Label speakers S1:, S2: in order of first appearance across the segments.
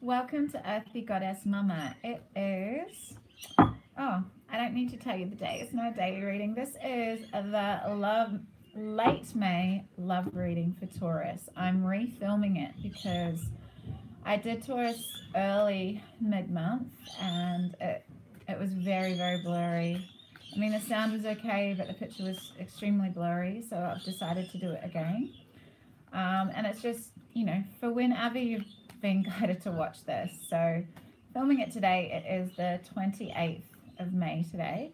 S1: Welcome to Earthy Goddess Mama. It is, I don't need to tell you the day. It's not a daily reading. This is the late May love reading for Taurus. I'm refilming it because I did Taurus early mid-month and it was very, very blurry. I mean, the sound was okay, but the picture was extremely blurry, so I've decided to do it again. And it's just, you know, for whenever you've been guided to watch this. So filming it today, it is the 28th of May today.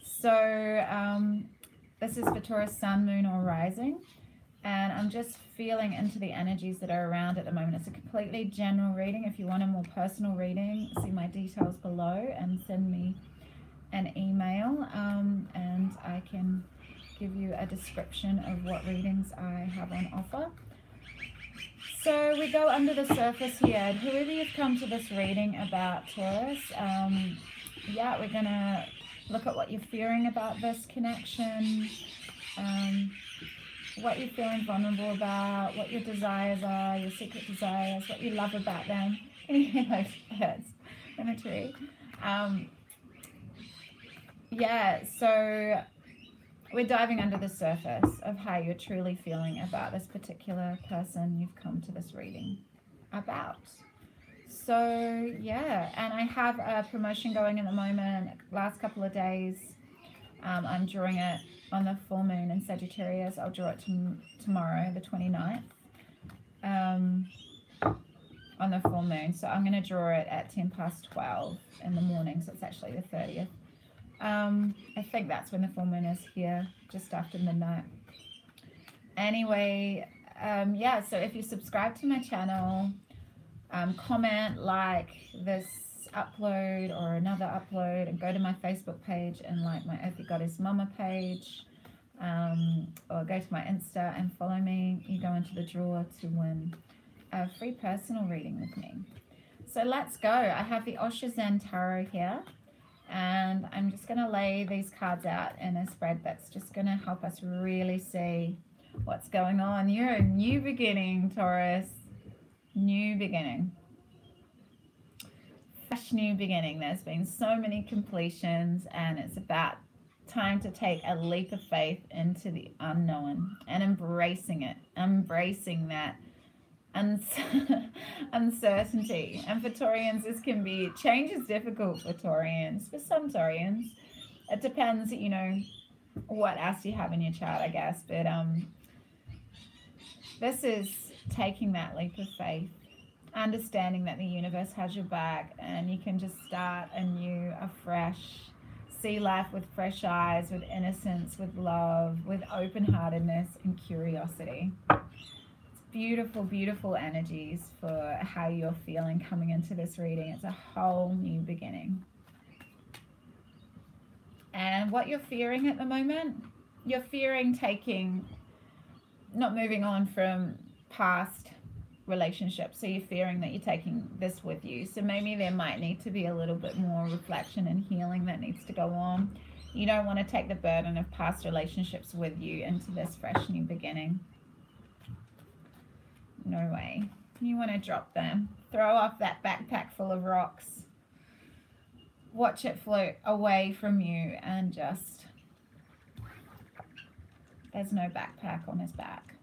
S1: So this is for Taurus sun, moon or rising. And I'm just feeling into the energies that are around at the moment. It's a completely general reading. If you want a more personal reading, see my details below and send me an email and I can give you a description of what readings I have on offer. So we go under the surface here. Whoever you've come to this reading about, Taurus, yeah, we're going to look at what you're fearing about this connection, what you're feeling vulnerable about, what your desires are, your secret desires, what you love about them. Can you hear those birds in the tree? Yeah, so we're diving under the surface of how you're truly feeling about this particular person you've come to this reading about. So yeah, and I have a promotion going at the moment. Last couple of days, I'm drawing it on the full moon in Sagittarius. I'll draw it tomorrow, the 29th, on the full moon. So I'm going to draw it at 10:12 in the morning, so it's actually the 30th. I think that's when the full moon is here, just after midnight. Anyway, yeah, so if you subscribe to my channel, comment, like this upload or another upload, and go to my Facebook page and like my Earthy Goddess Mama page, or go to my Insta and follow me, you go into the draw to win a free personal reading with me. So let's go. I have the Osho Zen Tarot here. And I'm just going to lay these cards out in a spread that's just going to help us really see what's going on. You're a new beginning, Taurus. New beginning. Fresh new beginning. There's been so many completions and it's about time to take a leap of faith into the unknown and embracing it. Embracing that uncertainty. And for Taurians, this can be, change is difficult for Taurians. For some Taurians, it depends, you know, what else you have in your chart, I guess. But this is taking that leap of faith, understanding that the universe has your back and you can just start anew, afresh, see life with fresh eyes, with innocence, with love, with open-heartedness and curiosity. Beautiful, beautiful energies for how you're feeling coming into this reading. It's a whole new beginning. And what you're fearing at the moment, you're fearing not moving on from past relationships. So you're fearing that you're taking this with you. So maybe there might need to be a little bit more reflection and healing that needs to go on. You don't want to take the burden of past relationships with you into this fresh new beginning. No way. You want to drop them. Throw off that backpack full of rocks. Watch it float away from you and just... There's no backpack on his back.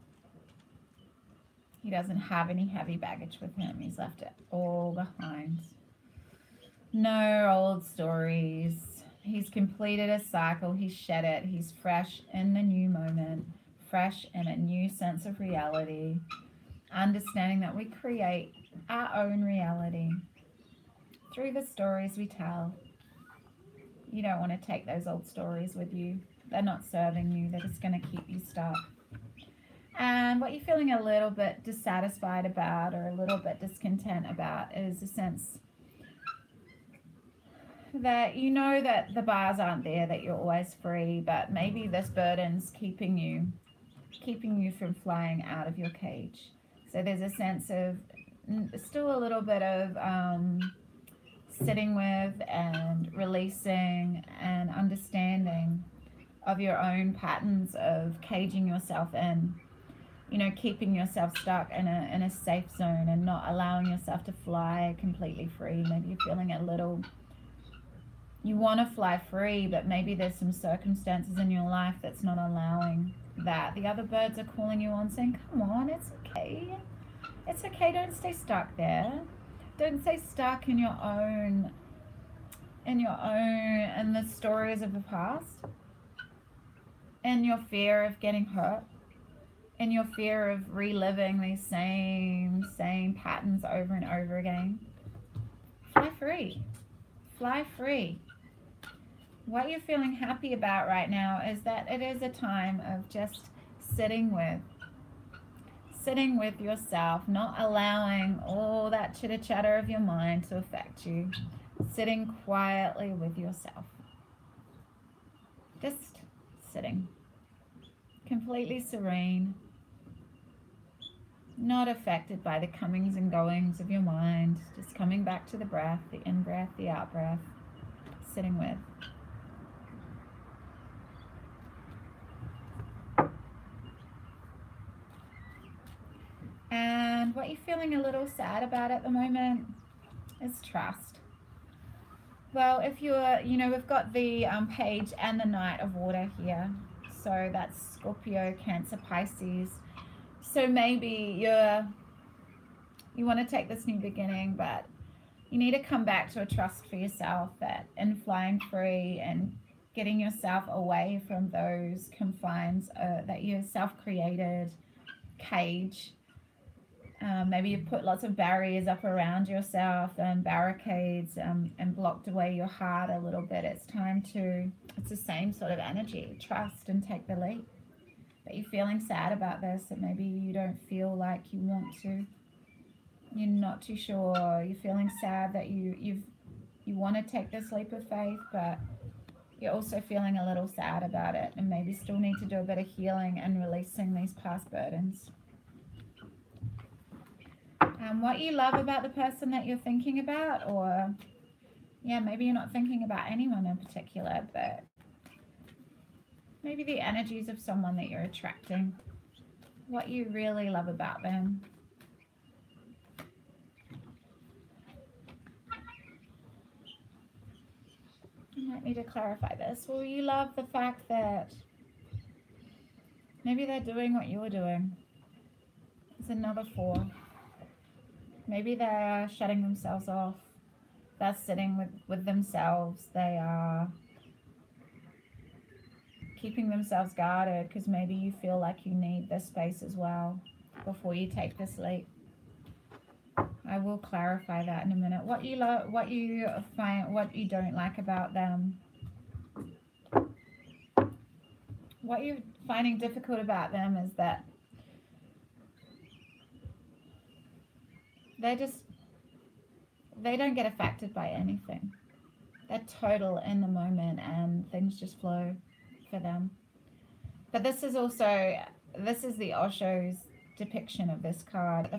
S1: He doesn't have any heavy baggage with him. He's left it all behind. No old stories. He's completed a cycle. He's shed it. He's fresh in the new moment. Fresh in a new sense of reality. Understanding that we create our own reality through the stories we tell. You don't want to take those old stories with you. They're not serving you. They're just going to keep you stuck. And what you're feeling a little bit dissatisfied about or a little bit discontent about is a sense that you know that the bars aren't there, that you're always free, but maybe this burden's keeping you from flying out of your cage. So there's a sense of still a little bit of sitting with and releasing and understanding of your own patterns of caging yourself in. you know, keeping yourself stuck in a safe zone and not allowing yourself to fly completely free. Maybe you're feeling a little, you want to fly free, but maybe there's some circumstances in your life that's not allowing that. The other birds are calling you on, saying, come on, it's okay. It's okay, don't stay stuck there. Don't stay stuck in your own, and the stories of the past, and your fear of getting hurt, and your fear of reliving these same patterns over and over again. Fly free. Fly free. What you're feeling happy about right now is that it is a time of just sitting with yourself, not allowing all that chitter chatter of your mind to affect you. Sitting quietly with yourself. Just sitting. Completely serene. Not affected by the comings and goings of your mind. Just coming back to the breath, the in-breath, the out-breath. Sitting with. And what you're feeling a little sad about at the moment is trust. Well, if you're, you know, we've got the page and the Knight of Water here. So that's Scorpio, Cancer, Pisces. So maybe you want to take this new beginning, but you need to come back to a trust for yourself that in flying free and getting yourself away from those confines that you self-created cage. Maybe you put lots of barriers up around yourself and barricades and blocked away your heart a little bit. It's time to, it's the same sort of energy, trust and take the leap. But you're feeling sad about this, and maybe you don't feel like you want to. You're not too sure. You're feeling sad that you want to take this leap of faith, but you're also feeling a little sad about it, and maybe still need to do a bit of healing and releasing these past burdens. What you love about the person that you're thinking about, or yeah, maybe you're not thinking about anyone in particular, but maybe the energies of someone that you're attracting, what you really love about them. You might need to clarify this. Well, you love the fact that maybe they're doing what you're doing. It's another 4. Maybe they're shutting themselves off. They're sitting with themselves. They are keeping themselves guarded because maybe you feel like you need this space as well before you take this leap. I will clarify that in a minute. What you love, what you find, what you don't like about them. What you're finding difficult about them is that they don't get affected by anything. They're total in the moment and things just flow for them. But this is also, this is the Osho's depiction of this card. The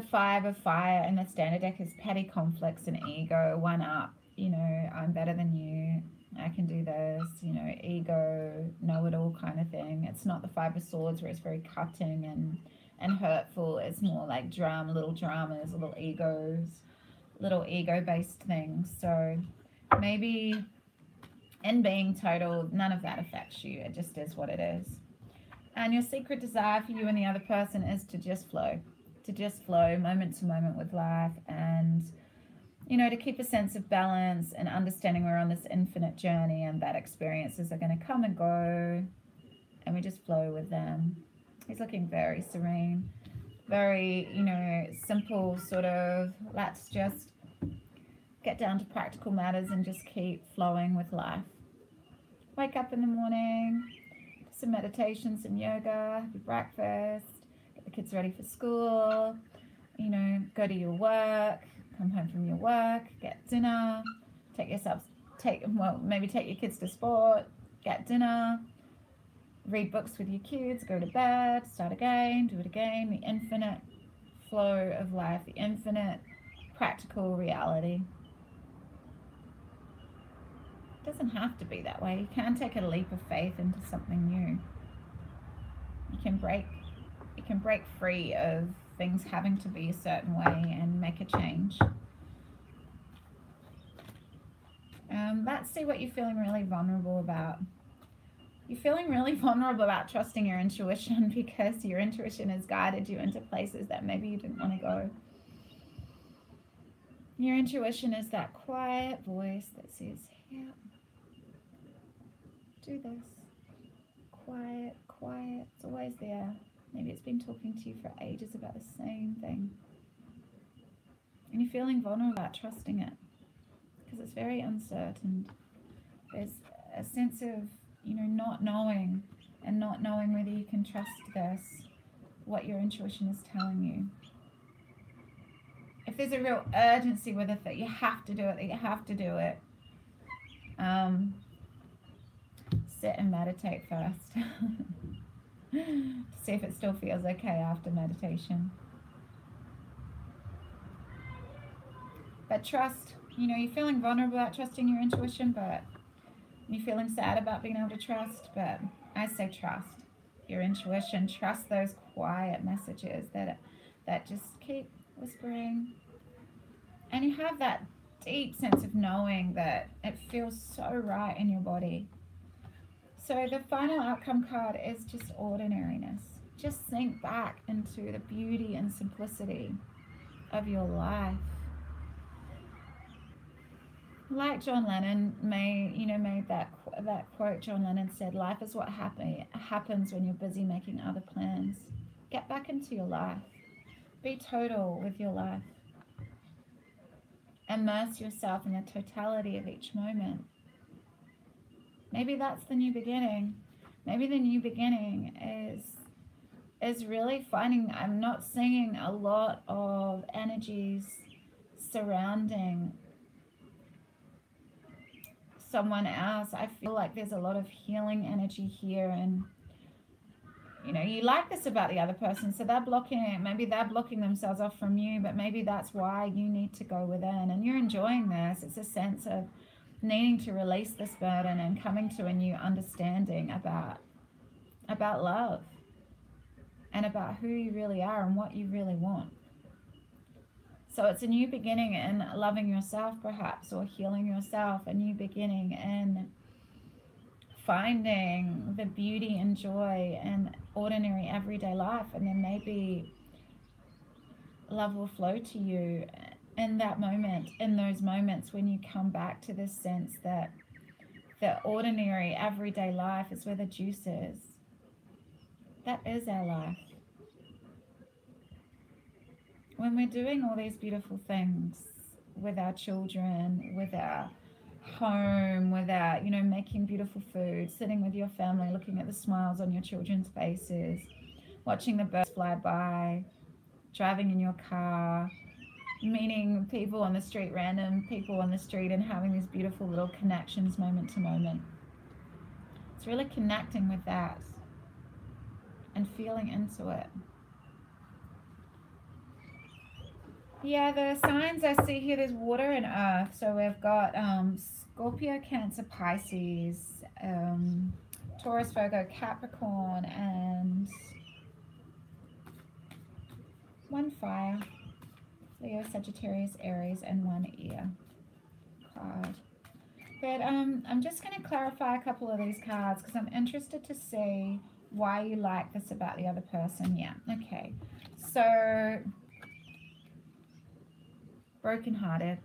S1: 5 of fire in the standard deck is petty conflicts and ego, one up, you know, I'm better than you, I can do this, you know, ego, know-it-all kind of thing. It's not the 5 of swords where it's very cutting and hurtful. It's more like little dramas, little ego-based things. So maybe in being total, none of that affects you. It just is what it is. And your secret desire for you and the other person is to just flow moment to moment with life, and you know, to keep a sense of balance and understanding we're on this infinite journey and that experiences are going to come and go, and we just flow with them. He's looking very serene, very, you know, simple sort of, let's just get down to practical matters and just keep flowing with life. Wake up in the morning, do some meditation, some yoga, have your breakfast, get the kids ready for school, you know, go to your work, come home from your work, get dinner, maybe take your kids to sport, get dinner, read books with your kids, go to bed, start again, do it again. The infinite flow of life, the infinite practical reality. It doesn't have to be that way. You can take a leap of faith into something new. You can break free of things having to be a certain way and make a change. Let's see what you're feeling really vulnerable about. You're feeling really vulnerable about trusting your intuition because your intuition has guided you into places that maybe you didn't want to go. Your intuition is that quiet voice that says, yeah, do this. Quiet, quiet, it's always there. Maybe it's been talking to you for ages about the same thing. And you're feeling vulnerable about trusting it because it's very uncertain. There's a sense of, you know, not knowing and not knowing whether you can trust this, what your intuition is telling you. If there's a real urgency with it that you have to do it, sit and meditate first. See if it still feels okay after meditation. But trust, you know, you're feeling vulnerable about trusting your intuition, but you're feeling sad about being able to trust, but I say trust your intuition. Trust those quiet messages that just keep whispering. And you have that deep sense of knowing that it feels so right in your body. So the final outcome card is just ordinariness. Just sink back into the beauty and simplicity of your life. Like John Lennon made that quote. John Lennon said, "Life is what happens when you're busy making other plans." Get back into your life. Be total with your life. Immerse yourself in the totality of each moment. Maybe that's the new beginning. Maybe the new beginning is really finding, I'm not seeing a lot of energies surrounding someone else. I feel like there's a lot of healing energy here, and you know, you like this about the other person, so they're blocking, maybe they're blocking themselves off from you, but maybe that's why you need to go within, and you're enjoying this. It's a sense of needing to release this burden and coming to a new understanding about love and about who you really are and what you really want. So it's a new beginning in loving yourself, perhaps, or healing yourself, a new beginning in finding the beauty and joy in ordinary everyday life, and then maybe love will flow to you in that moment, in those moments when you come back to this sense that the ordinary everyday life is where the juice is. That is our life. When we're doing all these beautiful things with our children, with our home, with our, you know, making beautiful food, sitting with your family, looking at the smiles on your children's faces, watching the birds fly by, driving in your car, meeting people on the street, random people on the street, and having these beautiful little connections moment to moment. It's really connecting with that and feeling into it. Yeah, the signs I see here, there's water and earth. So we've got Scorpio, Cancer, Pisces, Taurus, Virgo, Capricorn, and one fire. Leo, Sagittarius, Aries, and one air card. But I'm just going to clarify a couple of these cards because I'm interested to see why you like this about the other person. Yeah, okay. So, brokenhearted.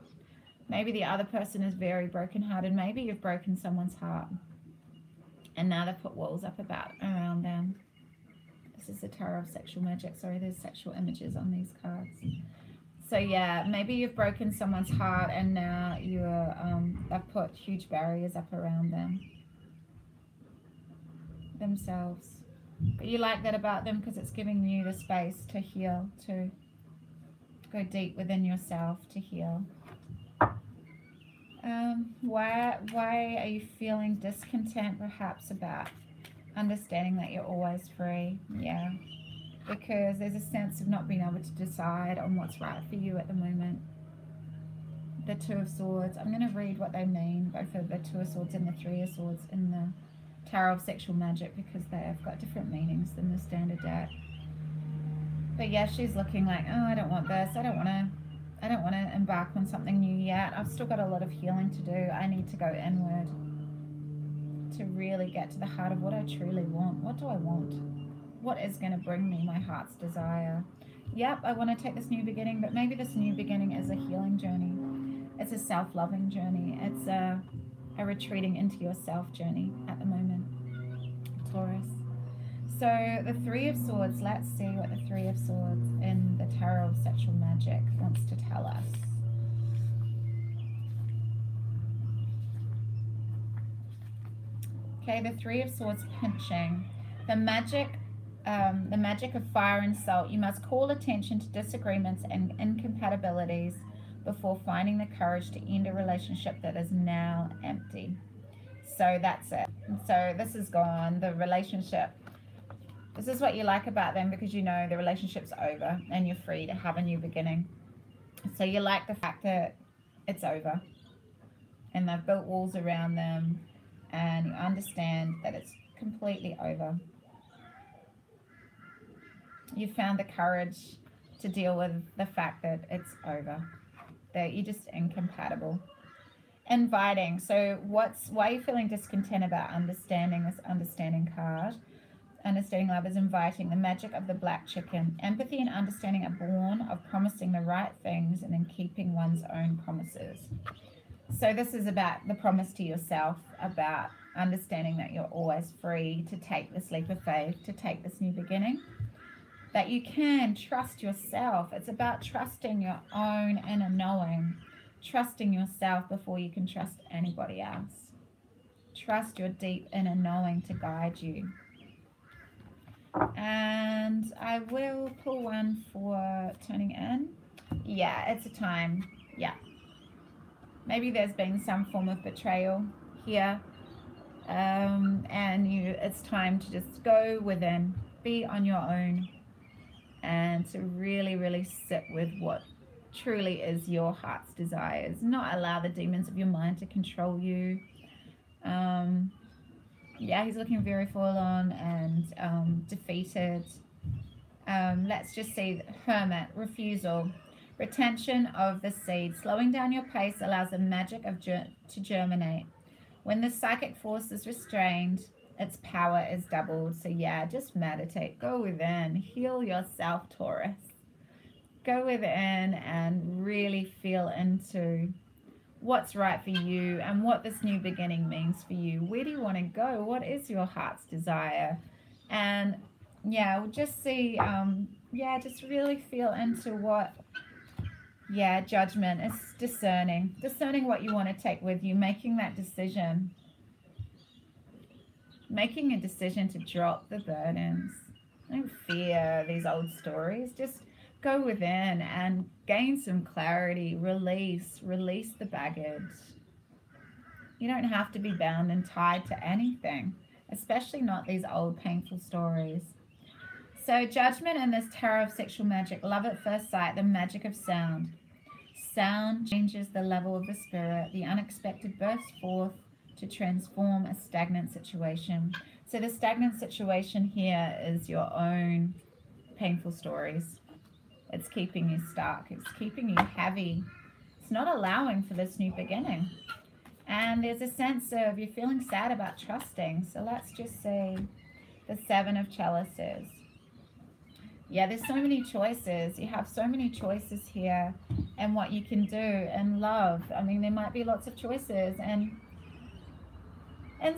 S1: Maybe the other person is very brokenhearted. Maybe you've broken someone's heart and now they've put walls up around them. This is the Tower of Sexual Magic. Sorry, there's sexual images on these cards. So yeah, maybe you've broken someone's heart and now they've put huge barriers up around themselves. But you like that about them because it's giving you the space to heal, to go deep within yourself, to heal. Why are you feeling discontent perhaps about understanding that you're always free? Yeah. Because there's a sense of not being able to decide on what's right for you at the moment. The Two of Swords. I'm going to read what they mean, both of the Two of Swords and the Three of Swords in the Tarot of Sexual Magic, because they have got different meanings than the standard deck. But yeah, she's looking like, oh, I don't want this. I don't want to embark on something new yet. I've still got a lot of healing to do. I need to go inward to really get to the heart of what I truly want. What do I want? What is going to bring me my heart's desire? Yep, I want to take this new beginning, but maybe this new beginning is a healing journey. It's a self-loving journey. It's a retreating into yourself journey at the moment, Taurus. So the Three of Swords, let's see what the Three of Swords in the Tarot of Sexual Magic wants to tell us. Okay, the Three of Swords pinching. The magic of fire and salt. You must call attention to disagreements and incompatibilities before finding the courage to end a relationship that is now empty. So that's it. So this is gone. The relationship. This is what you like about them, because you know the relationship's over and you're free to have a new beginning. So you like the fact that it's over and they've built walls around them, and you understand that it's completely over. You found the courage to deal with the fact that it's over, that you're just incompatible. Inviting. So why are you feeling discontent about understanding this understanding card? Understanding love is inviting. The magic of the black chicken. Empathy and understanding are born of promising the right things and in keeping one's own promises. So this is about the promise to yourself, about understanding that you're always free to take this leap of faith, to take this new beginning, that you can trust yourself. It's about trusting your own inner knowing, trusting yourself before you can trust anybody else. Trust your deep inner knowing to guide you. And I will pull one for turning in. Yeah, it's a time. Yeah. Maybe there's been some form of betrayal here. And it's time to just go within, be on your own, and to really, really sit with what truly is your heart's desires. Not allow the demons of your mind to control you. Yeah, he's looking very forlorn and defeated. Let's just see Hermit, refusal, retention of the seed. Slowing down your pace allows the magic of to germinate. When the psychic force is restrained, its power is doubled. So yeah, just meditate. Go within. Heal yourself, Taurus. Go within and really feel into what's right for you and what this new beginning means for you. Where do you want to go? What is your heart's desire? And yeah, we'll just see, yeah, just really feel into what, yeah, judgment is discerning what you want to take with you, making that decision, making a decision to drop the burdens. Don't fear these old stories. Just go within and gain some clarity. Release the baggage. You don't have to be bound and tied to anything, especially not these old painful stories. So judgment in this Tarot of Sexual Magic, love at first sight, the magic of sound. Sound changes the level of the spirit. The unexpected bursts forth to transform a stagnant situation. So the stagnant situation here is your own painful stories. It's keeping you stuck. It's keeping you heavy. It's not allowing for this new beginning. And there's a sense of you're feeling sad about trusting. So let's just say the Seven of Chalices. Yeah, there's so many choices. You have so many choices here and what you can do in love. I mean, there might be lots of choices, and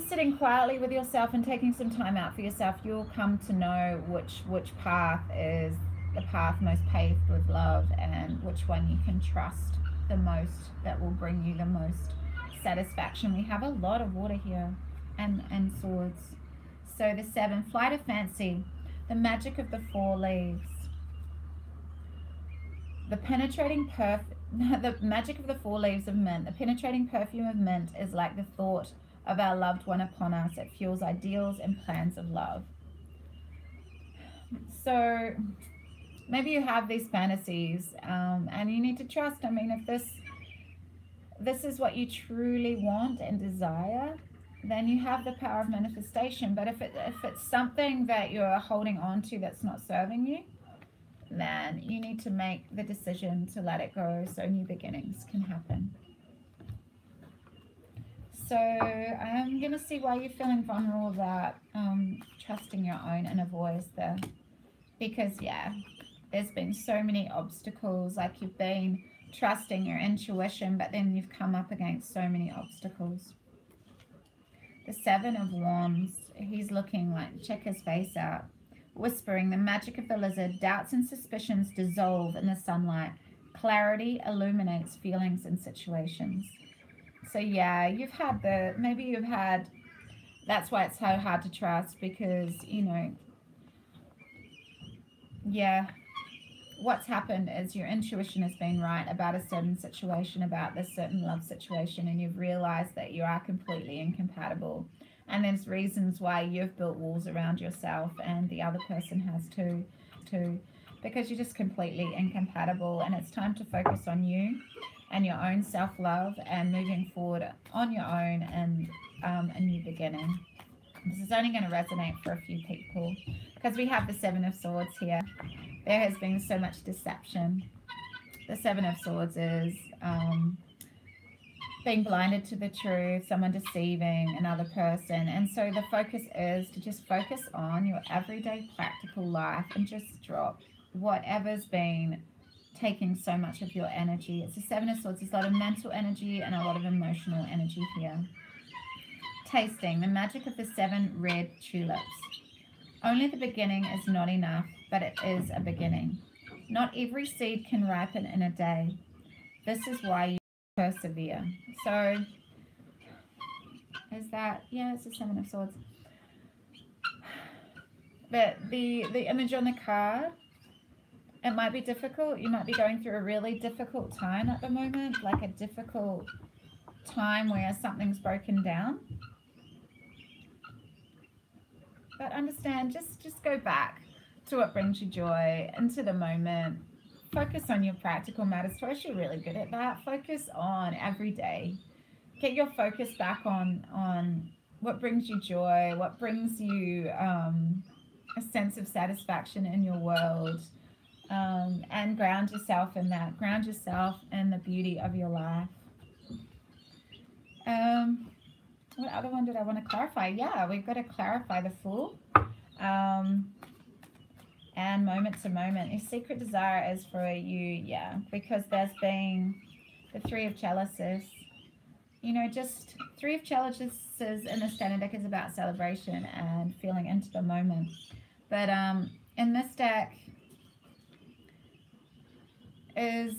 S1: sitting quietly with yourself and taking some time out for yourself, you'll come to know which path is the path most paved with love and which one you can trust the most, that will bring you the most satisfaction. We have a lot of water here and swords. So the Seven, flight of fancy, the magic of the four leaves, the penetrating the magic of the four leaves of mint. The penetrating perfume of mint is like the thought of our loved one upon us. It fuels ideals and plans of love. So maybe you have these fantasies and you need to trust. I mean, if this is what you truly want and desire, then you have the power of manifestation. But if it's something that you're holding on to that's not serving you, then you need to make the decision to let it go so new beginnings can happen. So I'm going to see why you're feeling vulnerable about trusting your own inner voice there. Because, yeah, there's been so many obstacles. Like, you've been trusting your intuition, but then you've come up against so many obstacles. The Seven of Wands, he's looking like, check his face out. Whispering, the magic of the lizard, doubts and suspicions dissolve in the sunlight. Clarity illuminates feelings and situations. So yeah, you've had maybe you've had, that's why it's so hard to trust, because, you know, yeah, what's happened is your intuition has been right about a certain situation, about this certain love situation, and you've realized that you are completely incompatible. And there's reasons why you've built walls around yourself, and the other person has too, because you're just completely incompatible. And it's time to focus on you and your own self-love and moving forward on your own and a new beginning. This is only going to resonate for a few people because we have the Seven of Swords here. There has been so much deception. The Seven of Swords is being blinded to the truth, someone deceiving another person. And so the focus is to just focus on your everyday practical life and just drop whatever's been taking so much of your energy. It's the Seven of Swords. There's a lot of mental energy and a lot of emotional energy here. Tasting, the magic of the 7 red tulips. Only the beginning is not enough, but it is a beginning. Not every seed can ripen in a day. This is why you persevere. So, is that, yeah, it's the Seven of Swords. But the image on the card, it might be difficult. You might be going through a really difficult time at the moment, like a difficult time where something's broken down. But understand, just go back to what brings you joy, into the moment. Focus on your practical matters. TauRuS, you're really good at that. Focus on every day. Get your focus back on what brings you joy, what brings you a sense of satisfaction in your world. And ground yourself in that. Ground yourself in the beauty of your life. What other one did I want to clarify? Yeah, we've got to clarify the Fool. And moment to moment. Your secret desire is for you, yeah, because there's been the Three of Chalices. You know, just Three of Chalices in the standard deck is about celebration and feeling into the moment. But in this deck is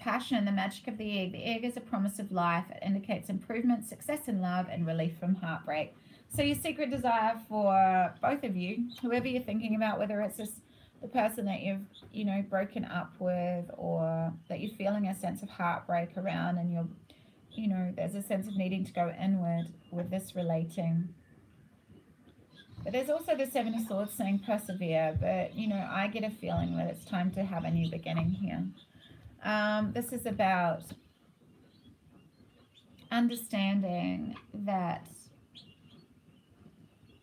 S1: passion, the magic of the egg. The egg is a promise of life. It indicates improvement, success in love, and relief from heartbreak. So your secret desire for both of you, whoever you're thinking about, whether it's the person that you've, you know, broken up with, or that you're feeling a sense of heartbreak around, and you're, you know, there's a sense of needing to go inward with this relating. But there's also the Seven of Swords saying persevere. But, you know, I get a feeling that it's time to have a new beginning here. This is about understanding that,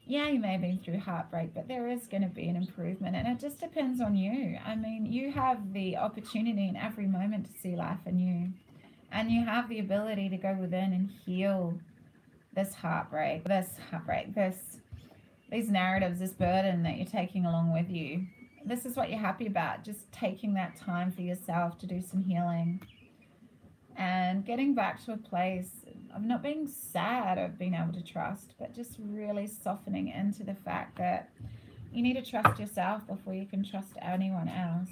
S1: yeah, you may have been through heartbreak, but there is going to be an improvement, and it just depends on you. I mean, you have the opportunity in every moment to see life anew, and you have the ability to go within and heal this heartbreak, these narratives, this burden that you're taking along with you. This is what you're happy about, just taking that time for yourself to do some healing and getting back to a place of not being sad of being able to trust, but just really softening into the fact that you need to trust yourself before you can trust anyone else.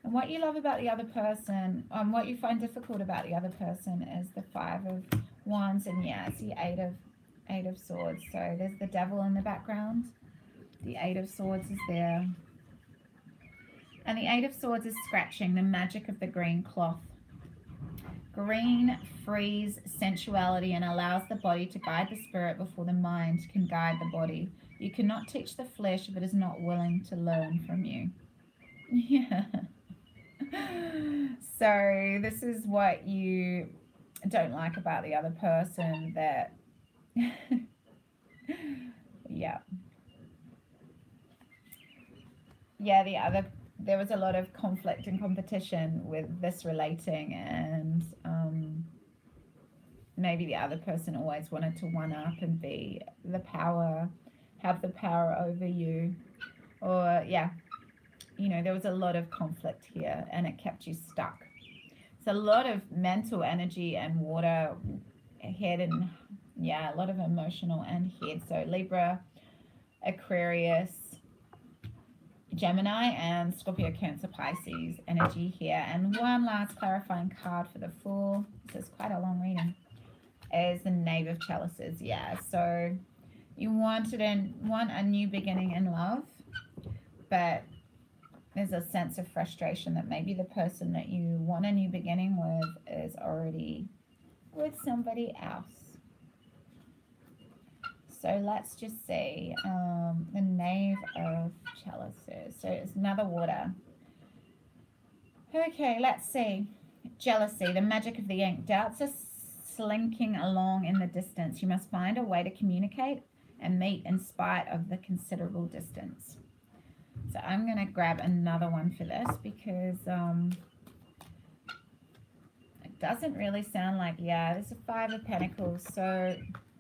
S1: And what you love about the other person, what you find difficult about the other person is the Five of Wands, and yeah, it's the Eight of Swords. So there's the devil in the background. The Eight of Swords is there. And the Eight of Swords is scratching, the magic of the green cloth. Green frees sensuality and allows the body to guide the spirit before the mind can guide the body. You cannot teach the flesh if it is not willing to learn from you. Yeah. So this is what you don't like about the other person, that Yeah. There was a lot of conflict and competition with this relating, and maybe the other person always wanted to one up and be the power, have the power over you, or yeah, you know, there was a lot of conflict here and it kept you stuck. It's a lot of mental energy and water, head, and yeah, a lot of emotional and head. So Libra, Aquarius, Gemini, and Scorpio, Cancer, Pisces energy here. And one last clarifying card for the Fool. This is quite a long reading. Is the Knave of Chalices. Yeah, so you want a new beginning in love, but there's a sense of frustration that maybe the person that you want a new beginning with is already with somebody else. So let's just see, the Knave of Chalices. So it's another water. Okay, let's see. Jealousy, the magic of the ink. Doubts are slinking along in the distance. You must find a way to communicate and meet in spite of the considerable distance. So I'm going to grab another one for this because it doesn't really sound like, yeah, there's a Five of Pentacles. So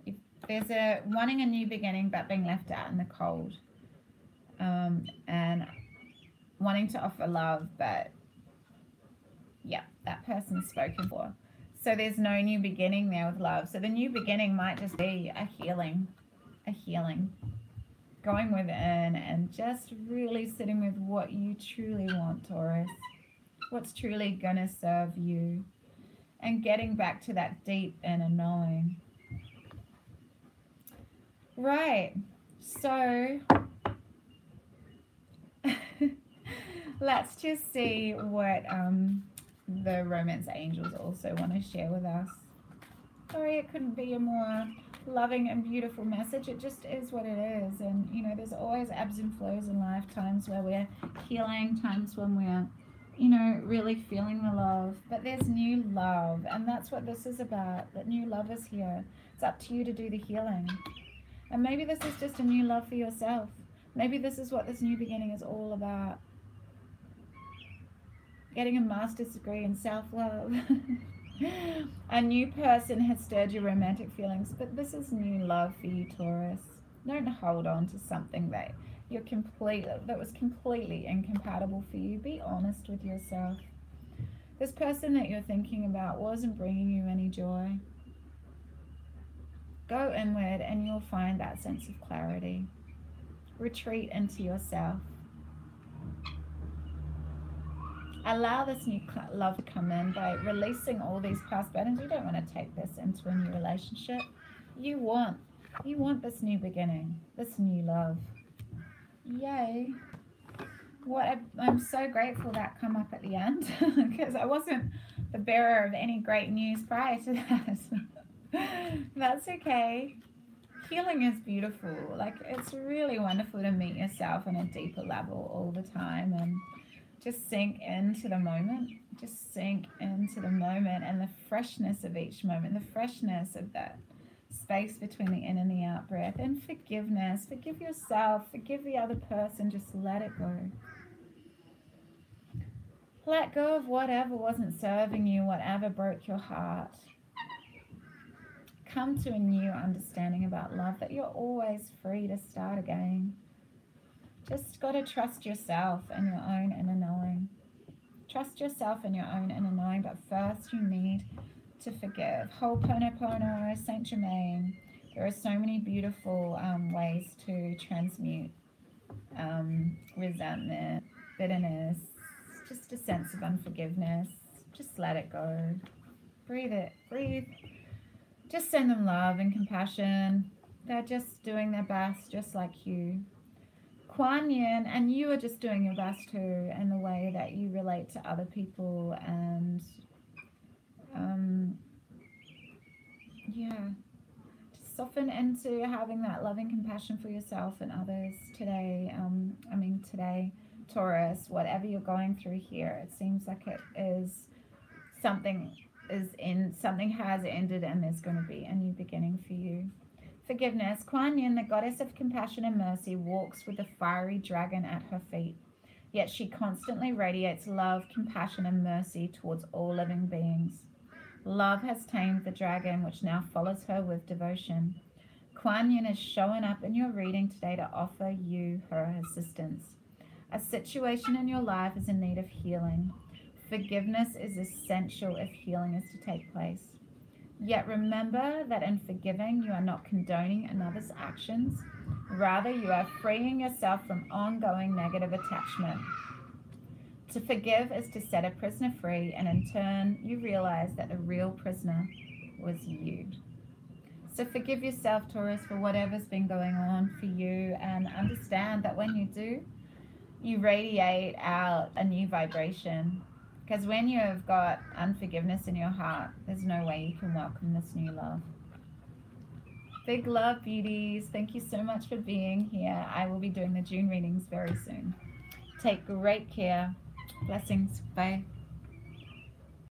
S1: if there's a wanting a new beginning but being left out in the cold, and wanting to offer love, but yeah, that person's spoken for. So there's no new beginning there with love. So the new beginning might just be a healing. Going within and just really sitting with what you truly want, Taurus. What's truly going to serve you. And getting back to that deep inner knowing. Right. So let's just see what the romance angels also want to share with us. Sorry, it couldn't be a more loving and beautiful message. It just is what it is. And you know, there's always ebbs and flows in life, times where we're healing, times when we're, you know, really feeling the love. But there's new love, and that's what this is about. That new love is here. It's up to you to do the healing. And maybe this is just a new love for yourself. Maybe this is what this new beginning is all about. Getting a master's degree in self-love. A new person has stirred your romantic feelings, but this is new love for you, Taurus. Don't hold on to something that was completely incompatible for you. Be honest with yourself. This person that you're thinking about wasn't bringing you any joy. Go inward and you'll find that sense of clarity. Retreat into yourself. Allow this new love to come in by releasing all these past patterns. You don't want to take this into a new relationship. You want this new beginning, this new love. Yay. I'm so grateful that come up at the end because I wasn't the bearer of any great news prior to that. That's okay. Healing is beautiful. Like, it's really wonderful to meet yourself on a deeper level all the time and just sink into the moment. Just sink into the moment and the freshness of each moment, the freshness of that space between the in and the out breath, and forgiveness. Forgive yourself, forgive the other person, just let it go. Let go of whatever wasn't serving you, whatever broke your heart. Come to a new understanding about love, that you're always free to start again. Just got to trust yourself and your own inner knowing. Trust yourself and your own inner knowing, but first you need to forgive. Ho'oponopono, Saint Germain. There are so many beautiful ways to transmute resentment, bitterness, just a sense of unforgiveness. Just let it go. Breathe it. Breathe. Just send them love and compassion. They're just doing their best, just like you. Kuan Yin, and you are just doing your best too in the way that you relate to other people, and yeah, just soften into having that loving compassion for yourself and others today. Today, Taurus, whatever you're going through here, it seems like it is something has ended and there's going to be a new beginning for you. Forgiveness. Kuan Yin, the goddess of compassion and mercy, walks with a fiery dragon at her feet. Yet she constantly radiates love, compassion, and mercy towards all living beings. Love has tamed the dragon, which now follows her with devotion. Kuan Yin is showing up in your reading today to offer you her assistance. A situation in your life is in need of healing. Forgiveness is essential if healing is to take place. Yet remember that in forgiving, you are not condoning another's actions. Rather, you are freeing yourself from ongoing negative attachment. To forgive is to set a prisoner free, and in turn, you realize that the real prisoner was you. So forgive yourself, Taurus, for whatever's been going on for you, and understand that when you do, you radiate out a new vibration. Because when you have got unforgiveness in your heart, there's no way you can welcome this new love. Big love, beauties. Thank you so much for being here. I will be doing the June readings very soon. Take great care. Blessings. Bye.